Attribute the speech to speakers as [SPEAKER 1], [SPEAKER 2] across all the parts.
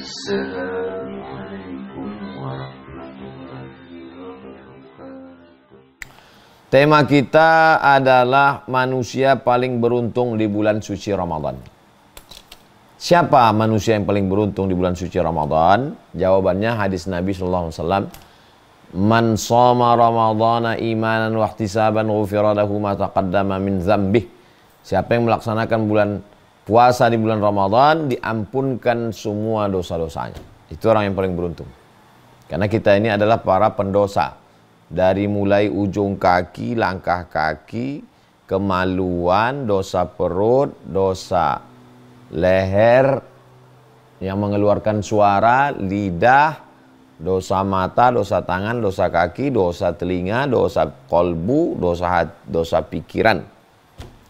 [SPEAKER 1] Assalamualaikum warahmatullahi wabarakatuh.
[SPEAKER 2] Tema kita adalah manusia paling beruntung di bulan suci Ramadan. Siapa manusia yang paling beruntung di bulan suci Ramadan? Jawabannya hadis Nabi SAW. Man shoma Ramadhana imanan wa ihtisaban ghufira lahu ma taqaddama min dzambih. Siapa yang melaksanakan bulan puasa di bulan Ramadan, diampunkan semua dosa-dosanya. Itu orang yang paling beruntung. Karena kita ini adalah para pendosa. Dari mulai ujung kaki, langkah kaki, kemaluan, dosa perut, dosa leher yang mengeluarkan suara, lidah, dosa mata, dosa tangan, dosa kaki, dosa telinga, dosa kolbu, dosa pikiran.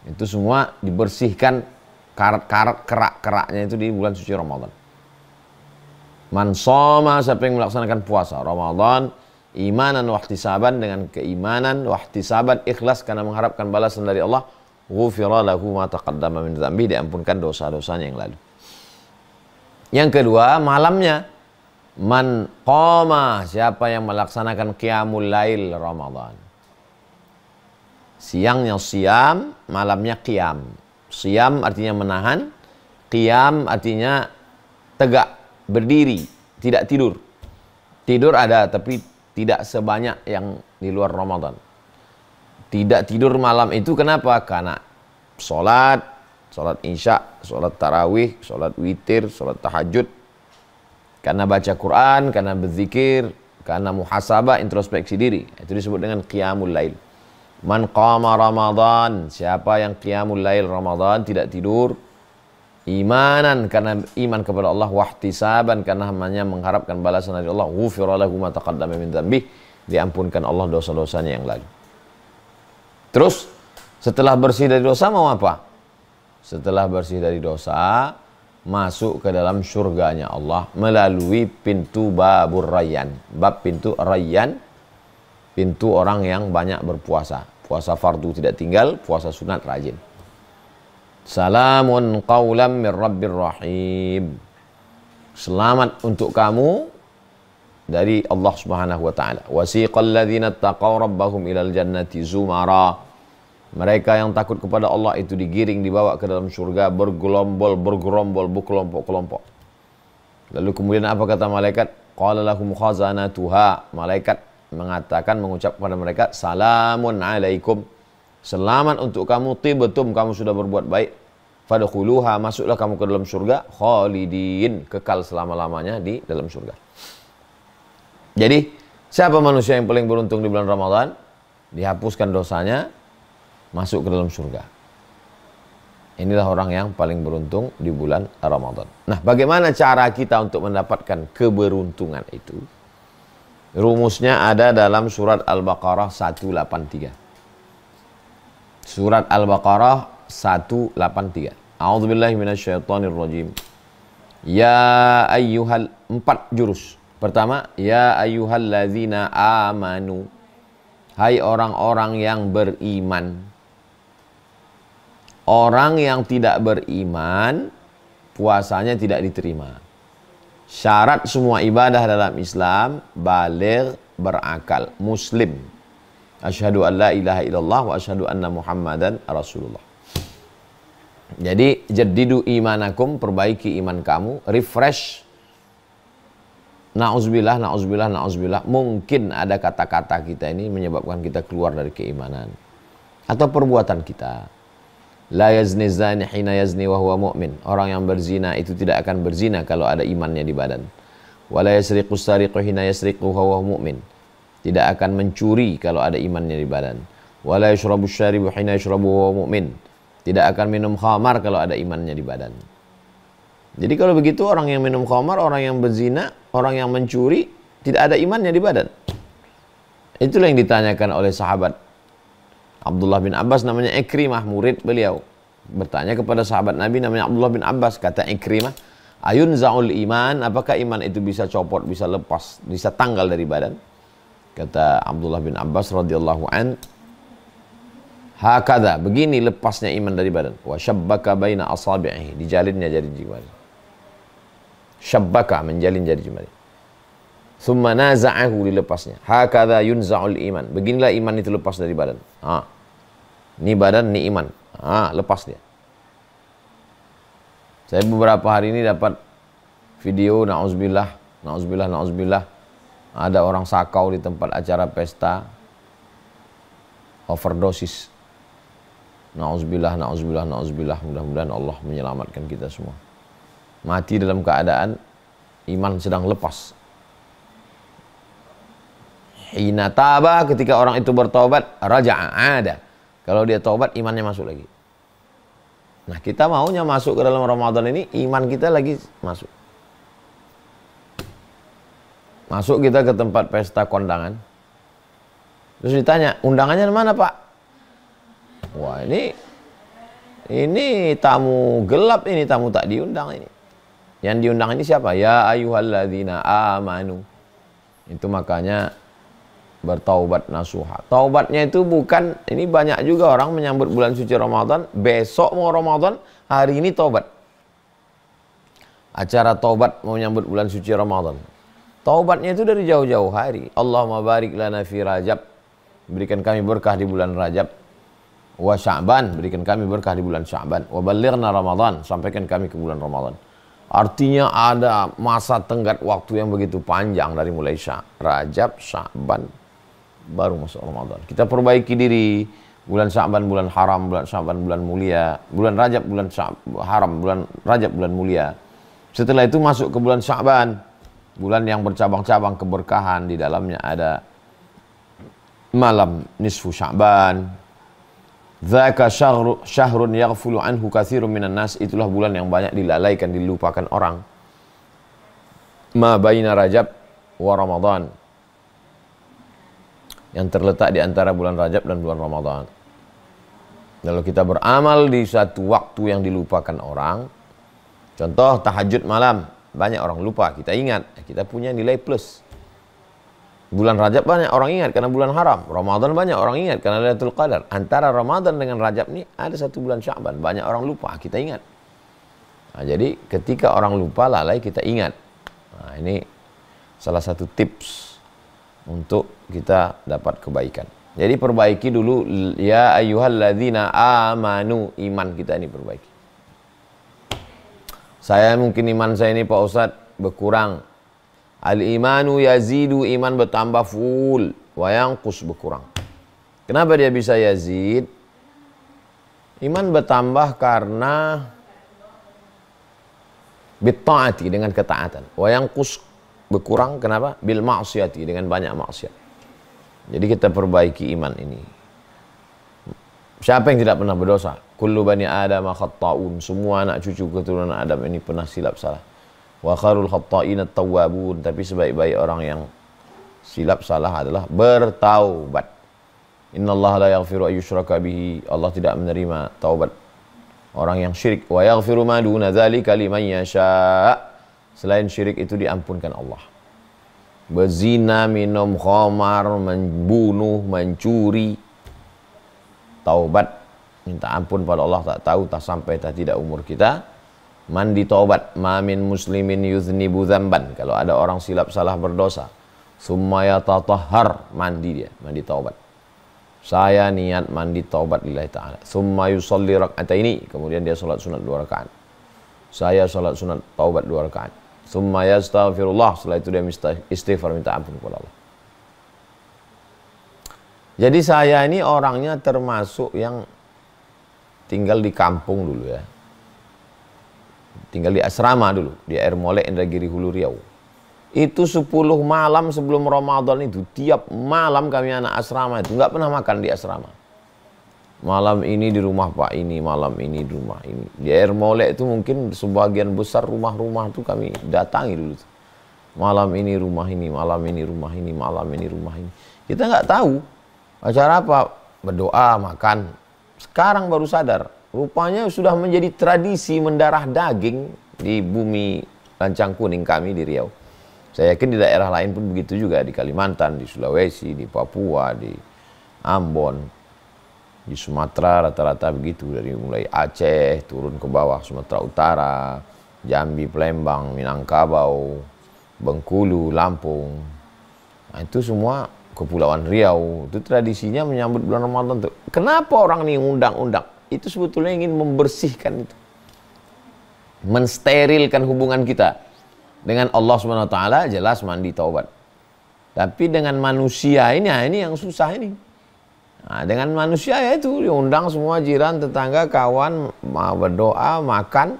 [SPEAKER 2] Itu semua dibersihkan kerak-keraknya itu di bulan suci Ramadan. Man shoma, siapa yang melaksanakan puasa Ramadan imanan wa ihtisaban, dengan keimanan, wa ihtisaban, ikhlas karena mengharapkan balasan dari Allah, ghufira lahu ma taqaddama min dzambi, diampunkan dosa-dosanya yang lalu. Yang kedua, malamnya. Man qama, siapa yang melaksanakan qiyamul lail Ramadan. Siangnya siam, malamnya qiyam. Siam artinya menahan, qiyam artinya tegak, berdiri, tidak tidur. Tidur ada, tapi tidak sebanyak yang di luar Ramadan. Tidak tidur malam itu kenapa? Karena sholat isya, sholat tarawih, sholat witir, sholat tahajud. Karena baca Quran, karena berzikir, karena muhasabah, introspeksi diri. Itu disebut dengan qiyamul lail. Man qama Ramadan, siapa yang qiyamul lail Ramadan, tidak tidur, imanan karena iman kepada Allah, wahtisaban karena hanya mengharapkan balasan dari Allah, ghufira lahu ma taqaddama min dzambih, diampunkan Allah dosa-dosanya yang lalu. Terus setelah bersih dari dosa mau apa? Setelah bersih dari dosa, masuk ke dalam surganya Allah melalui pintu babur rayyan. Bab pintu rayyan, pintu orang yang banyak berpuasa. Puasa fardu tidak tinggal, puasa sunat rajin. Salamun qawlam min rabbir rahim. Selamat untuk kamu dari Allah Subhanahu wa taala. Wasiqal ladzina taqaw rabbahum ilal jannati zumara. Mereka yang takut kepada Allah itu digiring, dibawa ke dalam surga bergerombol, berkelompok-kelompok. Lalu kemudian apa kata malaikat? Qala lahum khazanatuha. Malaikat mengatakan, mengucap kepada mereka, salamun alaikum, selamat untuk kamu, tibetum, kamu sudah berbuat baik, fadkhuluha, masuklah kamu ke dalam surga, khalidin, kekal selama-lamanya di dalam surga. Jadi siapa manusia yang paling beruntung di bulan Ramadan? Dihapuskan dosanya, masuk ke dalam surga. Inilah orang yang paling beruntung di bulan Ramadan. Nah, bagaimana cara kita untuk mendapatkan keberuntungan itu? Rumusnya ada dalam surat Al-Baqarah 183. Surat Al-Baqarah 183. A'udzubillahi minasyaitonirrajim. Ya ayyuhal, 4 jurus. Pertama, ya ayyuhalladzina amanu. Hai orang-orang yang beriman. Orang yang tidak beriman, puasanya tidak diterima. Syarat semua ibadah dalam Islam, baligh, berakal, muslim. Asyhadu an la ilaha illallah wa asyhadu anna Muhammadan Rasulullah. Jadi, jaddidu imanakum, perbaiki iman kamu, refresh. Na'udzubillah, na'udzubillah, na'udzubillah. Mungkin ada kata-kata kita ini menyebabkan kita keluar dari keimanan. Atau perbuatan kita. La yazni zani hina yazni wa huwa mu'min. Orang yang berzina itu tidak akan berzina kalau ada imannya di badan. Wa la yasriqu sariqu hina yasriqu wa huwa mu'min. Tidak akan mencuri kalau ada imannya di badan. Wa la yashrabu syaribu hina yashrabu wa huwa mu'min. Tidak akan minum khamar kalau ada imannya di badan. Jadi kalau begitu, orang yang minum khamar, orang yang berzina, orang yang mencuri, tidak ada imannya di badan. Itulah yang ditanyakan oleh sahabat Abdullah bin Abbas, namanya Ikrimah, murid beliau, bertanya kepada sahabat Nabi namanya Abdullah bin Abbas. Kata Ikrimah, ayun za'ul iman, apakah iman itu bisa copot, bisa lepas, bisa tanggal dari badan? Kata Abdullah bin Abbas radhiyallahu an, hakadha, begini lepasnya iman dari badan. Wa syabbaka baina asabi'i, dijalinnya jari jari. Syabbaka, menjalin jadi jemari. Thumma naza'ahu, dilepasnya. Hakadha yunza'ul iman. Beginilah iman itu lepas dari badan. Ini badan, ini iman. Lepas dia. Saya beberapa hari ini dapat video, na'udzubillah, ada orang sakau di tempat acara pesta, overdosis. Na'udzubillah, mudah-mudahan Allah menyelamatkan kita semua. Mati dalam keadaan iman sedang lepas. Hina taba, ketika orang itu bertaubat, raja'a, ada. Kalau dia taubat, imannya masuk lagi. Nah, kita maunya masuk ke dalam Ramadan ini, iman kita lagi masuk. Masuk kita ke tempat pesta kondangan. Terus ditanya, undangannya mana, Pak? Wah, ini tamu gelap, ini tamu tak diundang ini. Yang diundang ini siapa? Ya ayyuhalladzina amanu. Itu makanya bertaubat nasuha. Taubatnya itu bukan, ini banyak juga orang menyambut bulan suci Ramadan, besok mau Ramadan, hari ini taubat. Acara taubat mau menyambut bulan suci Ramadan. Taubatnya itu dari jauh-jauh hari. Allahumma barik lana fi Rajab. Berikan kami berkah di bulan Rajab. Wa Sya'ban, berikan kami berkah di bulan Sya'ban. Wa ballighna Ramadan, sampaikan kami ke bulan Ramadan. Artinya ada masa tenggat waktu yang begitu panjang dari mulai Rajab, Sya'ban, baru masuk Ramadan. Kita perbaiki diri. Bulan Sya'ban bulan haram, bulan Sya'ban bulan mulia, bulan Rajab bulan haram, bulan Rajab bulan mulia. Setelah itu masuk ke bulan Sya'ban, bulan yang bercabang-cabang keberkahan, di dalamnya ada malam nisfu Sya'ban. Dzaka syahrun yaghfulu anhu katsirun minan nas, itulah bulan yang banyak dilalaikan, dilupakan orang. Ma baina Rajab wa Ramadan, yang terletak di antara bulan Rajab dan bulan Ramadan. Kalau kita beramal di satu waktu yang dilupakan orang, contoh tahajud malam, banyak orang lupa, kita ingat, kita punya nilai plus. Bulan Rajab banyak orang ingat karena bulan haram. Ramadan banyak orang ingat karena Lailatul Qadar. Antara Ramadan dengan Rajab ini ada satu bulan Sya'ban, banyak orang lupa, kita ingat. Nah, jadi ketika orang lupa, lalai, kita ingat. Nah, ini salah satu tips untuk kita dapat kebaikan. Jadi perbaiki dulu, ya ayyuhalladzina amanu, iman kita ini perbaiki. Saya mungkin iman saya ini Pak Ustadz berkurang. Al-imanu yazidu, iman bertambah full, wa yanqus berkurang. Kenapa dia bisa yazid? Iman bertambah karena bitta'ati, dengan ketaatan. Wa yanqus berkurang, kenapa? Bil ma'siyati, dengan banyak maksiat. Jadi kita perbaiki iman ini. Siapa yang tidak pernah berdosa? Kullu bani Adam khatta'un, semua anak cucu keturunan Adam ini pernah silap salah. Wa kharul khatta'ina tawwabun, tapi sebaik-baik orang yang silap salah adalah bertaubat. Innallaha la yaghfiru ayyushraka bihi, Allah tidak menerima taubat orang yang syirik. Wa yaghfiru ma duna dzalika liman yasha, selain syirik itu diampunkan Allah. Berzina, minum khamar, membunuh, mencuri, taubat, minta ampun pada Allah, tak tahu, tak sampai, tak tidak umur kita. Mandi taubat, ma min muslimin yuznibu dzamban, kalau ada orang silap salah berdosa, summa yatatahhar, mandi dia, mandi taubat. Saya niat mandi taubat lillahi ta'ala. Summa yusalli rak'ataini, kemudian dia salat sunat 2 rakaat. Saya salat sunat taubat 2 rakaat. Summa yastaghfirullah, setelah itu dia istighfar, minta ampun kepada Allah. Jadi saya ini orangnya termasuk yang tinggal di kampung dulu ya. Tinggal di asrama dulu, di Air Molek, Indragiri Hulu Riau. Itu 10 malam sebelum Ramadan itu, tiap malam kami anak asrama itu nggak pernah makan di asrama. Malam ini di rumah Pak ini, malam ini di rumah ini. Di Air Molek itu mungkin sebagian besar rumah-rumah itu kami datangi dulu. Malam ini rumah ini, malam ini rumah ini, malam ini rumah ini. Kita nggak tahu acara apa, berdoa, makan. Sekarang baru sadar, rupanya sudah menjadi tradisi mendarah daging di bumi Lancang Kuning kami di Riau. Saya yakin di daerah lain pun begitu juga, di Kalimantan, di Sulawesi, di Papua, di Ambon, di Sumatera rata-rata begitu, dari mulai Aceh turun ke bawah Sumatera Utara, Jambi, Palembang, Minangkabau, Bengkulu, Lampung. Nah, itu semua Kepulauan Riau. Itu tradisinya menyambut bulan Ramadan tuh. Kenapa orang ini undang-undang? Itu sebetulnya ingin membersihkan itu. Mensterilkan hubungan kita dengan Allah Subhanahu wa taala, jelas mandi taubat. Tapi dengan manusia ini, nah ini yang susah ini. Nah, dengan manusia ya itu diundang semua jiran, tetangga, kawan, mau berdoa, makan.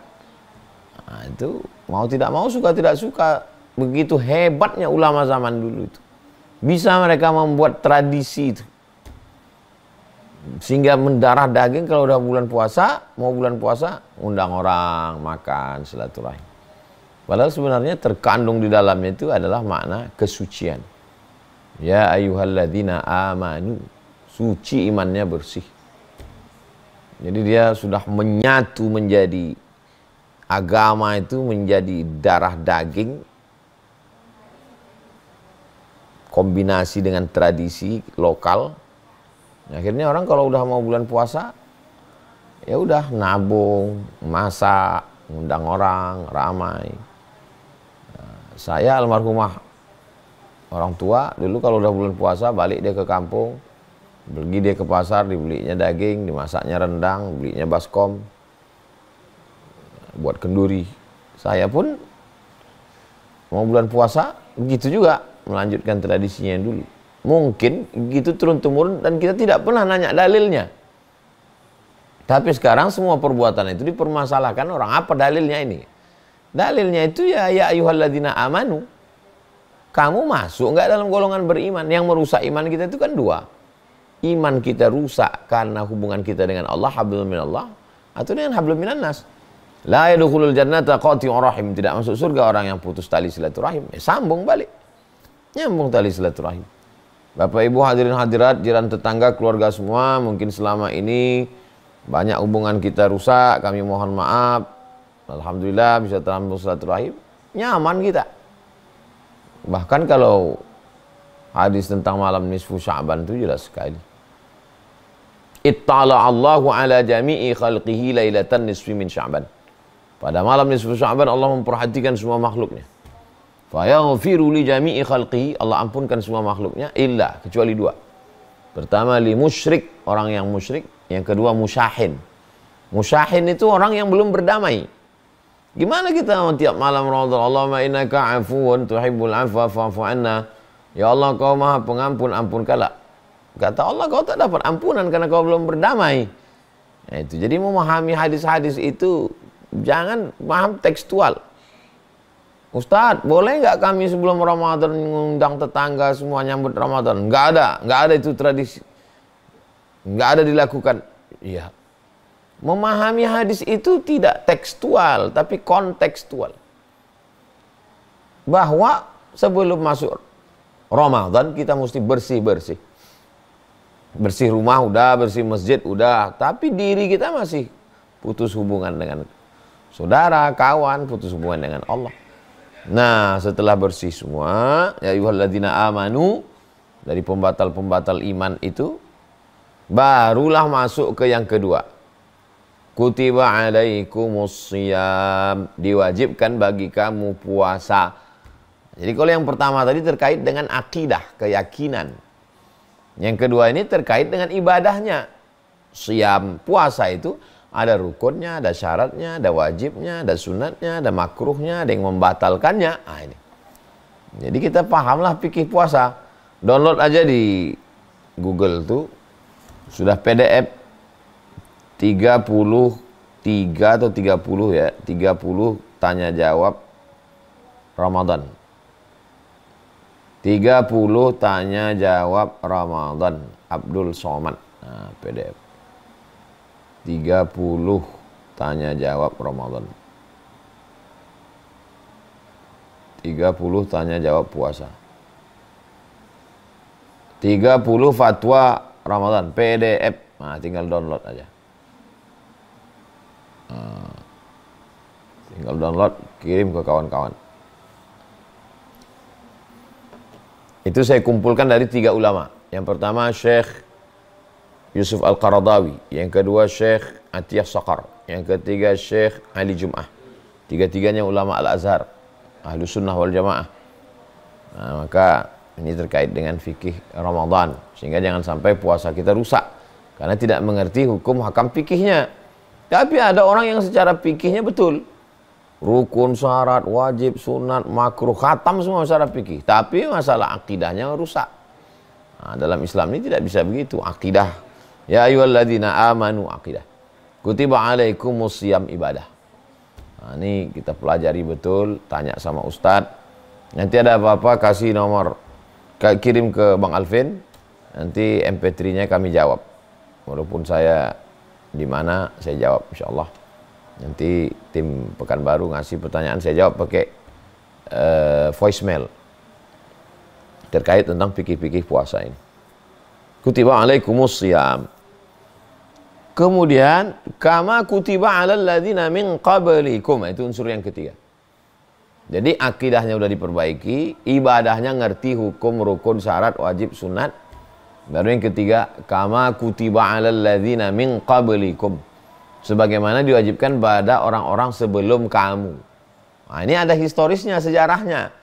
[SPEAKER 2] Nah, itu mau tidak mau, suka tidak suka. Begitu hebatnya ulama zaman dulu itu. Bisa mereka membuat tradisi itu. Sehingga mendarah daging kalau udah bulan puasa, mau bulan puasa, undang orang, makan, silaturahim. Padahal sebenarnya terkandung di dalamnya itu adalah makna kesucian. Ya ayyuhalladzina amanu, suci imannya bersih. Jadi dia sudah menyatu menjadi agama itu menjadi darah daging, kombinasi dengan tradisi lokal. Akhirnya orang kalau udah mau bulan puasa, ya udah nabung, masak, undang orang, ramai. Nah, saya almarhumah orang tua dulu kalau udah bulan puasa balik dia ke kampung, pergi dia ke pasar, dibelinya daging, dimasaknya rendang, belinya baskom, buat kenduri. Saya pun mau bulan puasa begitu juga, melanjutkan tradisinya yang dulu. Mungkin gitu turun-temurun dan kita tidak pernah nanya dalilnya. Tapi sekarang semua perbuatan itu dipermasalahkan orang. Apa dalilnya ini? Dalilnya itu ya ayyuhalladzina amanu. Kamu masuk nggak dalam golongan beriman? Yang merusak iman kita itu kan dua. Iman kita rusak karena hubungan kita dengan Allah, hablum minallah, atau dengan hablum minannas. La yadkhulul jannata qati'ur rahim. Tidak masuk surga orang yang putus tali silaturahim. Sambung balik. Nyambung tali silaturahim. Bapak Ibu hadirin hadirat, jiran tetangga, keluarga semua, mungkin selama ini banyak hubungan kita rusak, kami mohon maaf. Alhamdulillah bisa terambung silaturahim, nyaman kita. Bahkan kalau hadis tentang malam nisfu Sya'ban itu jelas sekali. Ittala Allahu ala jami'i khalqihi lailatan nisfi min Sya'ban. Pada malam nisfu Sya'ban Allah memperhatikan semua makhluknya. Fayaghfiru li jami'i khalqihi, Allah ampunkan semua makhluknya illa, kecuali dua. Pertama li musyrik, orang yang musyrik. Yang kedua musyahin. Musyahin itu orang yang belum berdamai. Gimana kita tiap malam Ramadan, Allahumma innaka afuwun tuhibbul afwa fa'fu anna. Ya Allah, kau maha pengampun, ampunkanlah. Kata Allah, kau tak dapat ampunan karena kau belum berdamai. Nah, itu. Jadi memahami hadis-hadis itu jangan paham tekstual. Ustadz, boleh nggak kami sebelum Ramadan mengundang tetangga semua nyambut Ramadan? Nggak ada itu tradisi. Nggak ada dilakukan. Iya. Memahami hadis itu tidak tekstual, tapi kontekstual. Bahwa sebelum masuk Ramadan kita mesti bersih-bersih. Bersih rumah udah, bersih masjid udah, tapi diri kita masih putus hubungan dengan saudara, kawan, putus hubungan dengan Allah. Nah, setelah bersih semua, ya ayyuhalladzina amanu, dari pembatal-pembatal iman itu, barulah masuk ke yang kedua. Kutiba alaikumus shiyam, diwajibkan bagi kamu puasa. Jadi kalau yang pertama tadi terkait dengan akidah, keyakinan. Yang kedua ini terkait dengan ibadahnya. Shiyam, puasa itu ada rukunnya, ada syaratnya, ada wajibnya, ada sunatnya, ada makruhnya, ada yang membatalkannya. Nah, ini. Jadi kita pahamlah fikih puasa. Download aja di Google tuh. Sudah PDF 33 atau 30 ya. 30 tanya jawab Ramadan. 30 tanya jawab Ramadan. Abdul Somad. Nah, PDF. 30 tanya jawab Ramadan. 30 tanya jawab puasa. 30 fatwa Ramadan PDF. Nah, tinggal download aja. Tinggal download, kirim ke kawan-kawan. Itu saya kumpulkan dari 3 ulama. Yang pertama Syekh Yusuf Al-Qaradawi, yang kedua Syekh Atiyah Saqar, yang ketiga Syekh Ali Jum'ah. Tiga-tiganya ulama Al-Azhar, Ahlus Sunnah wal Jamaah. Nah, maka ini terkait dengan fikih Ramadan, sehingga jangan sampai puasa kita rusak karena tidak mengerti hukum hakam fikihnya. Tapi ada orang yang secara fikihnya betul, rukun, syarat, wajib, sunat, makruh, khatam semua secara fikih, tapi masalah akidahnya rusak. Nah, dalam Islam ini tidak bisa begitu. Akidah, ya ayyuhalladzina amanu, akidah. Kutiba alaikumusiyam, ibadah. Nah, ini kita pelajari betul, tanya sama Ustadz. Nanti ada apa-apa kasih nomor, kirim ke Bang Alvin, nanti MP3-nya kami jawab. Walaupun saya di mana, saya jawab insyaallah. Nanti tim Pekanbaru ngasih pertanyaan, saya jawab pakai voicemail terkait tentang fikih-fikih puasa ini. Kutiba alaikumusiyam. Kemudian kama kutiba 'alal ladzina min qablikum, itu unsur yang ketiga. Jadi akidahnya udah diperbaiki, ibadahnya ngerti hukum, rukun, syarat, wajib, sunat. Baru yang ketiga, kama kutiba 'alal ladzina min qablikum, sebagaimana diwajibkan pada orang-orang sebelum kamu. Nah, ini ada historisnya, sejarahnya.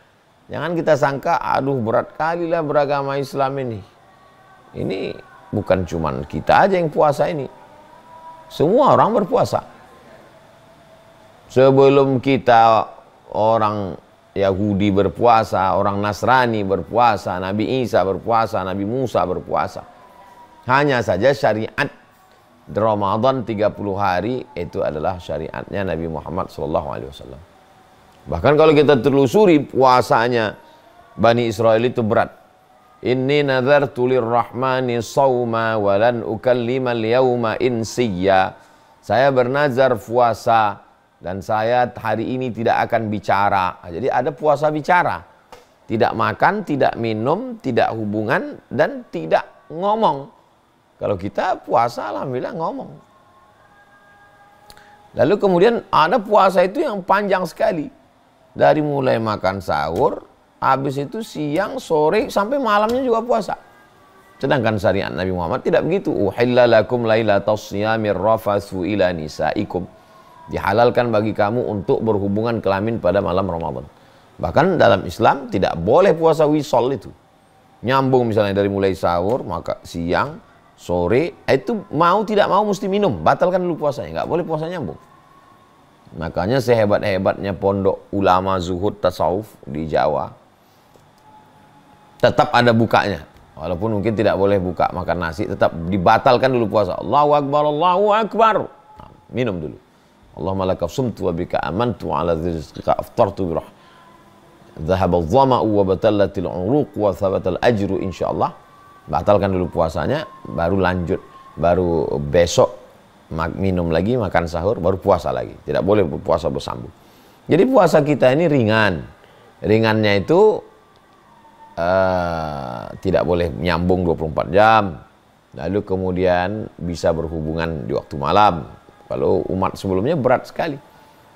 [SPEAKER 2] Jangan kita sangka, aduh berat kali lah beragama Islam ini. Ini bukan cuman kita aja yang puasa ini. Semua orang berpuasa. Sebelum kita, orang Yahudi berpuasa, orang Nasrani berpuasa, Nabi Isa berpuasa, Nabi Musa berpuasa. Hanya saja syariat Ramadan 30 hari itu adalah syariatnya Nabi Muhammad SAW. Bahkan kalau kita telusuri puasanya Bani Israel itu berat. Inni nazartu lirrahmani sawma walan ukallimal yauma insiyya. Saya bernazar puasa dan saya hari ini tidak akan bicara. Jadi ada puasa bicara. Tidak makan, tidak minum, tidak hubungan, dan tidak ngomong. Kalau kita puasa alhamdulillah ngomong. Lalu kemudian ada puasa itu yang panjang sekali. Dari mulai makan sahur, habis itu siang, sore, sampai malamnya juga puasa. Sedangkan syariat Nabi Muhammad tidak begitu. Uhilla lakum lailatas siyamir rafathu ila nisaikum. Dihalalkan bagi kamu untuk berhubungan kelamin pada malam Ramadan. Bahkan dalam Islam tidak boleh puasa wisol itu. Nyambung misalnya dari mulai sahur, maka siang, sore, itu mau tidak mau mesti minum. Batalkan dulu puasanya, nggak boleh puasa nyambung. Makanya sehebat-hebatnya pondok ulama zuhud tasawuf di Jawa, tetap ada bukanya. Walaupun mungkin tidak boleh buka makan nasi, tetap dibatalkan dulu puasa. Allahu Akbar, Allahu Akbar. Nah, minum dulu. Allahumma laka sumtu wa bika amantu ala rizqika aftartu birah. Dhahaba adh-dhama'u wa batallatil 'uruq wa thabatal ajru insyaallah. Batalkan dulu puasanya, baru lanjut. Baru besok minum lagi, makan sahur, baru puasa lagi. Tidak boleh puasa bersambung. Jadi puasa kita ini ringan. Ringannya itu tidak boleh nyambung 24 jam. Lalu kemudian bisa berhubungan di waktu malam. Kalau umat sebelumnya berat sekali.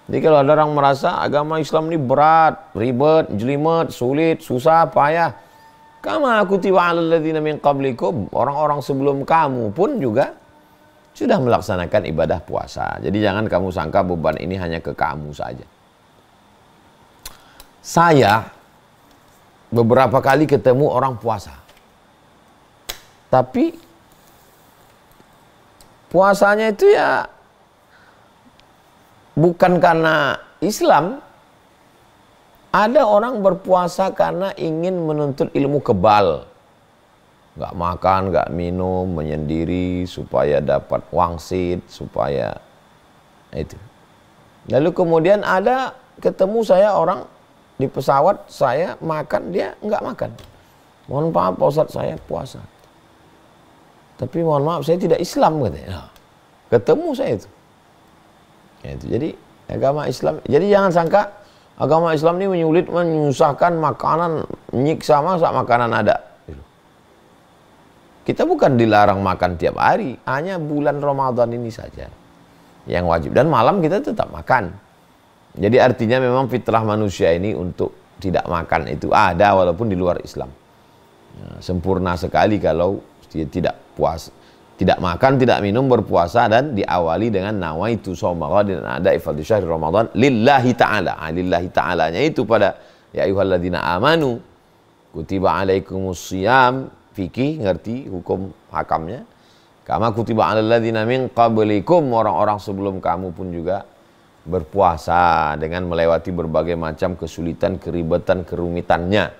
[SPEAKER 2] Jadi kalau ada orang merasa agama Islam ini berat, ribet, jelimet, sulit, susah, payah, kama kutiba 'alal ladzina min qablikum, orang-orang sebelum kamu pun juga sudah melaksanakan ibadah puasa. Jadi jangan kamu sangka beban ini hanya ke kamu saja. Saya beberapa kali ketemu orang puasa, tapi puasanya itu ya bukan karena Islam. Ada orang berpuasa karena ingin menuntut ilmu kebal. Nggak makan, nggak minum, menyendiri supaya dapat wangsit, supaya itu. Lalu kemudian ada ketemu saya orang di pesawat, saya makan, dia nggak makan. Mohon maaf Pak Ustadz, saya puasa. Tapi mohon maaf, saya tidak Islam katanya. Nah, ketemu saya itu. Ya, itu. Jadi agama Islam, jadi jangan sangka agama Islam ini menyulit, menyusahkan makanan, nyiksa, masa makanan ada. Kita bukan dilarang makan tiap hari, hanya bulan Ramadan ini saja yang wajib. Dan malam kita tetap makan. Jadi artinya memang fitrah manusia ini untuk tidak makan itu ada walaupun di luar Islam. Nah, sempurna sekali kalau dia tidak puas. Tidak makan, tidak minum, berpuasa dan diawali dengan nawaitu shauma ghadin ada ifadhi syahri Ramadan lillahi ta'ala. Lillahi ta'alanya itu pada ya ayyuhalladzina amanu kutiba alaikumus shiyam, fikih ngerti hukum hakamnya. Kama kutiba alal ladzina min qablikum, orang-orang sebelum kamu pun juga berpuasa dengan melewati berbagai macam kesulitan, keribetan, kerumitannya.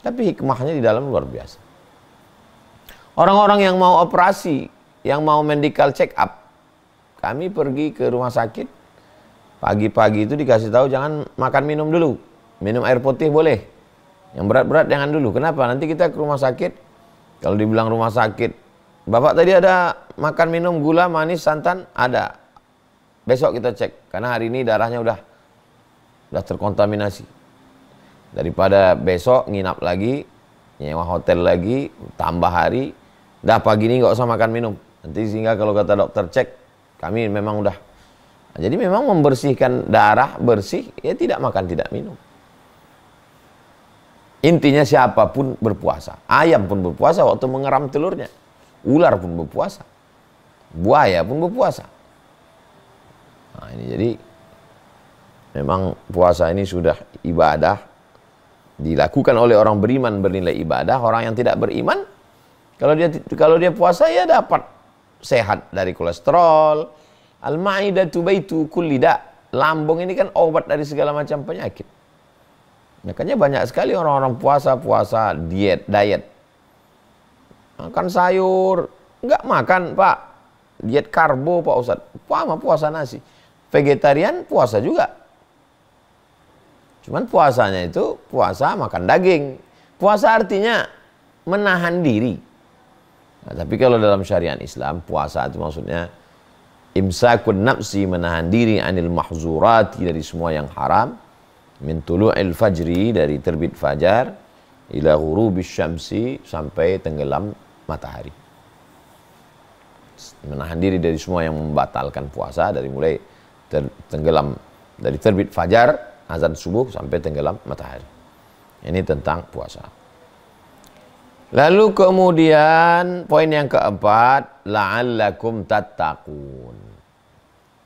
[SPEAKER 2] Tapi hikmahnya di dalam luar biasa. Orang-orang yang mau operasi, yang mau medical check up, kami pergi ke rumah sakit, pagi-pagi itu dikasih tahu jangan makan minum dulu. Minum air putih boleh. Yang berat-berat jangan dulu. Kenapa? Nanti kita ke rumah sakit, kalau dibilang rumah sakit, Bapak tadi ada makan minum gula, manis, santan? Ada. Besok kita cek, karena hari ini darahnya udah terkontaminasi. Daripada besok nginap lagi, nyewa hotel lagi, tambah hari, dah pagi ini nggak usah makan minum. Nanti sehingga kalau kata dokter cek, kami memang udah. Nah, jadi memang membersihkan darah bersih, ya tidak makan, tidak minum. Intinya siapapun berpuasa. Ayam pun berpuasa waktu mengeram telurnya. Ular pun berpuasa. Buaya pun berpuasa. Nah ini jadi memang puasa ini sudah ibadah. Dilakukan oleh orang beriman bernilai ibadah. Orang yang tidak beriman, kalau dia puasa ya dapat sehat dari kolesterol. Al-ma'idatu baitu kulli da. Lambung ini kan obat dari segala macam penyakit. Makanya banyak sekali orang-orang puasa diet. Makan sayur, enggak makan Pak, diet karbo Pak Ustadz, puasa nasi. Vegetarian puasa juga. Cuman puasanya itu puasa makan daging. Puasa artinya menahan diri. Nah, tapi kalau dalam syariat Islam, puasa itu maksudnya imsakun nafsi, menahan diri anil mahzurati, dari semua yang haram, min tulu'il fajri, dari terbit fajar, ila ghurubis syamsi, sampai tenggelam matahari. Menahan diri dari semua yang membatalkan puasa, dari mulai tenggelam, dari terbit fajar, azan subuh, sampai tenggelam matahari. Ini tentang puasa. Lalu kemudian poin yang keempat, la'allakum tattaqun.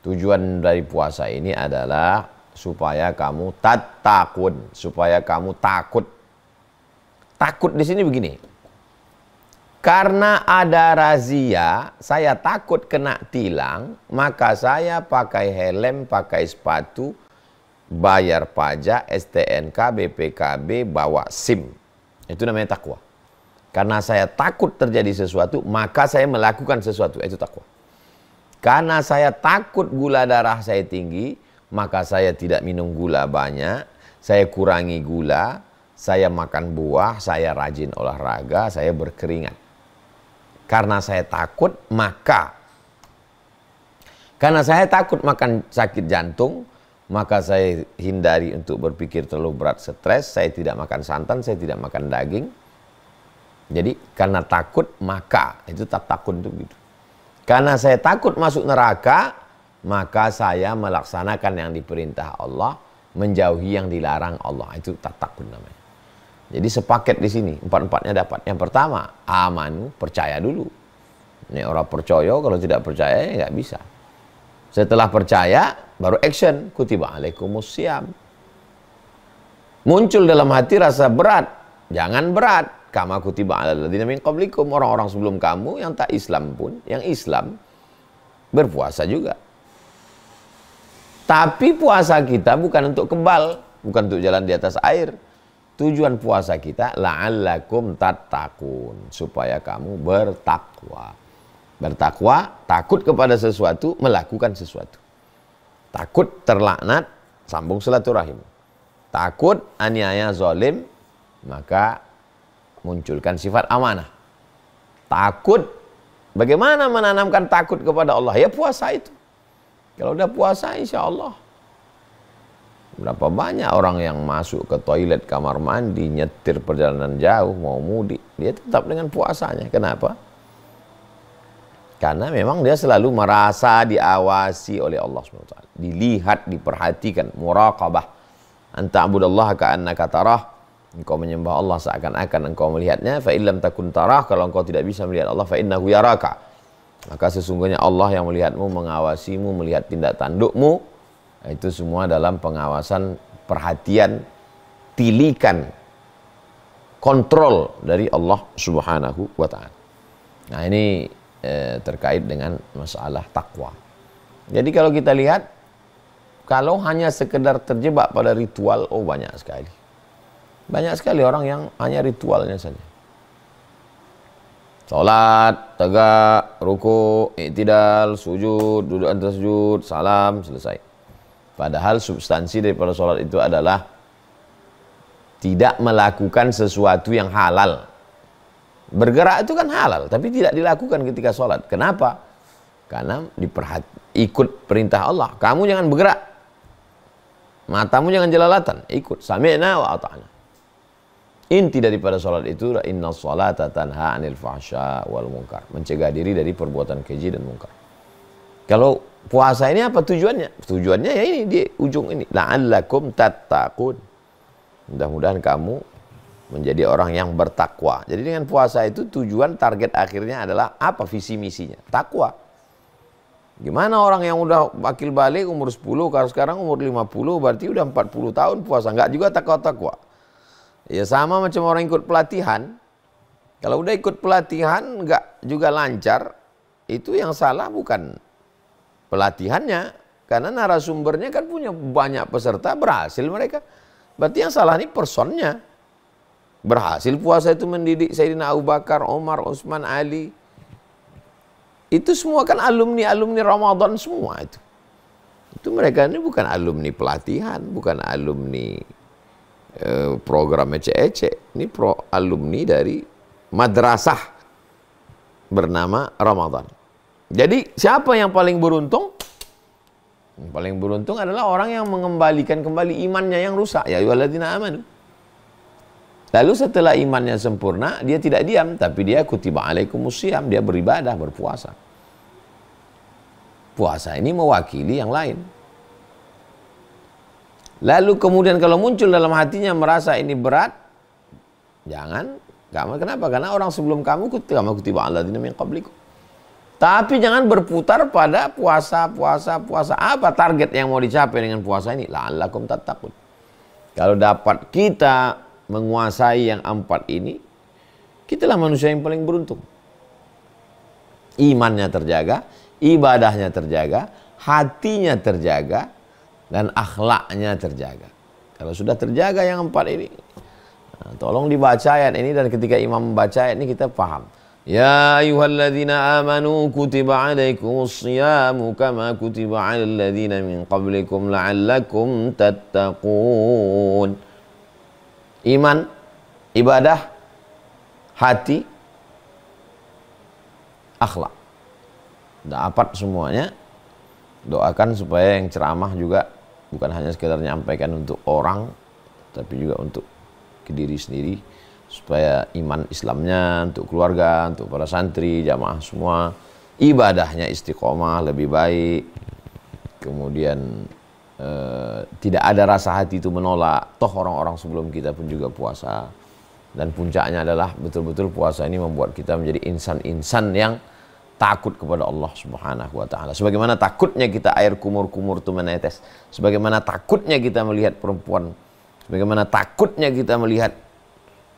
[SPEAKER 2] Tujuan dari puasa ini adalah supaya kamu tattaqun, supaya kamu takut. Takut di sini begini. Karena ada razia, saya takut kena tilang, maka saya pakai helm, pakai sepatu, bayar pajak, STNK, BPKB, bawa SIM. Itu namanya takwa. Karena saya takut terjadi sesuatu, maka saya melakukan sesuatu. Itu takwa. Karena saya takut gula darah saya tinggi, maka saya tidak minum gula banyak, saya kurangi gula, saya makan buah, saya rajin olahraga, saya berkeringat. Karena saya takut, karena saya takut makan sakit jantung, maka saya hindari untuk berpikir terlalu berat, stres, saya tidak makan santan, saya tidak makan daging. Jadi karena takut, maka itu takut itu gitu. Karena saya takut masuk neraka, maka saya melaksanakan yang diperintah Allah, menjauhi yang dilarang Allah. Itu takut namanya. Jadi sepaket di sini, empat-empatnya dapat. Yang pertama, amanu, percaya dulu. Ini orang percaya, kalau tidak percaya ya nggak bisa. Setelah percaya, baru action. Kutiba alaikumus syiyam. Muncul dalam hati rasa berat. Jangan berat. Kama kutiba alal ladzina min qablikum, orang-orang sebelum kamu yang tak Islam pun, yang Islam berpuasa juga. Tapi puasa kita bukan untuk kebal, bukan untuk jalan di atas air. Tujuan puasa kita la'allakum tattaqun, supaya kamu bertakwa. Bertakwa, takut kepada sesuatu, melakukan sesuatu. Takut terlaknat, sambung silaturahim. Takut aniaya zalim, maka munculkan sifat amanah. Takut, bagaimana menanamkan takut kepada Allah? Ya puasa itu. Kalau udah puasa insya Allah. Berapa banyak orang yang masuk ke toilet, kamar mandi, nyetir perjalanan jauh, mau mudik, dia tetap dengan puasanya. Kenapa? Karena memang dia selalu merasa diawasi oleh Allah SWT. Dilihat, diperhatikan, muraqabah. Anta'budallaha ka'annaka tarah. Engkau menyembah Allah seakan-akan engkau melihatnya. Fa illam takun tarah, kalau engkau tidak bisa melihat Allah, fa innahu yaraka. Maka sesungguhnya Allah yang melihatmu, mengawasimu, melihat tindak tandukmu. Itu semua dalam pengawasan, perhatian, tilikan, kontrol dari Allah Subhanahu wa ta'ala. Nah, ini terkait dengan masalah takwa. Jadi kalau kita lihat, kalau hanya sekedar terjebak pada ritual, oh banyak sekali. Banyak sekali orang yang hanya ritualnya saja. Salat, tegak, ruku, i'tidal, sujud, duduk antara sujud, salam, selesai. Padahal substansi daripada salat itu adalah tidak melakukan sesuatu yang halal. Bergerak itu kan halal, tapi tidak dilakukan ketika salat. Kenapa? Karena ikut perintah Allah. Kamu jangan bergerak. Matamu jangan jelalatan. Ikut. Sami'na wa ata'na. Inti daripada salat itu, inna salata tanha 'anil fahsya wal munkar. Mencegah diri dari perbuatan keji dan munkar. Kalau puasa ini apa tujuannya? Tujuannya ya ini di ujung ini. La'allakum tattaqun. Mudah-mudahan kamu menjadi orang yang bertakwa. Jadi dengan puasa itu tujuan target akhirnya adalah apa visi misinya? Takwa. Gimana orang yang udah akil balik umur 10, kalau sekarang umur 50, berarti udah 40 tahun puasa. Enggak juga takwa-takwa. Ya sama macam orang ikut pelatihan. Kalau udah ikut pelatihan enggak juga lancar, itu yang salah bukan pelatihannya. Karena narasumbernya kan punya banyak peserta, berhasil mereka. Berarti yang salah ini personnya. Berhasil puasa itu mendidik Sayyidina Abu Bakar, Umar, Utsman, Ali. Itu semua kan alumni-alumni Ramadan semua itu. Itu mereka ini bukan alumni pelatihan, bukan alumni program ece-ece. Ini alumni dari madrasah bernama Ramadan. Jadi siapa yang paling beruntung? Yang paling beruntung adalah orang yang mengembalikan kembali imannya yang rusak. Ya ayyuhalladzina amanu. Lalu setelah imannya sempurna, dia tidak diam, tapi dia kutiba alaikumusiyam, dia beribadah, berpuasa. Puasa ini mewakili yang lain. Lalu kemudian kalau muncul dalam hatinya merasa ini berat, jangan. Kenapa? Karena orang sebelum kamu kutiba alladzina min qablikum. Tapi jangan berputar pada puasa. Apa target yang mau dicapai dengan puasa ini? La'allakum tattaqun. Kalau dapat kita menguasai yang 4 ini, kitalah manusia yang paling beruntung. Imannya terjaga, ibadahnya terjaga, hatinya terjaga, dan akhlaknya terjaga. Kalau sudah terjaga yang 4 ini, tolong dibaca ayat ini, dan ketika imam membaca ayat ini kita paham. Ya ayyuhalladzina amanu kutiba alaikumus siyamu kama kutiba alal ladzina min qablikum la'allakum tattaqun. Iman, ibadah, hati, akhlak. Dapat semuanya. Doakan supaya yang ceramah juga bukan hanya sekedar menyampaikan untuk orang, tapi juga untuk ke diri sendiri, supaya iman Islamnya, untuk keluarga, untuk para santri, jamaah semua, ibadahnya istiqomah lebih baik. Kemudian tidak ada rasa hati itu menolak. Toh orang-orang sebelum kita pun juga puasa. Dan puncaknya adalah betul-betul puasa ini membuat kita menjadi insan-insan yang takut kepada Allah Subhanahu wa ta'ala. Sebagaimana takutnya kita air kumur-kumur itu menetes. Sebagaimana takutnya kita melihat perempuan. Sebagaimana takutnya kita melihat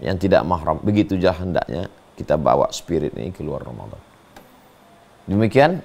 [SPEAKER 2] yang tidak mahram. Begitu hendaknya kita bawa spirit ini keluar Ramadan. Demikian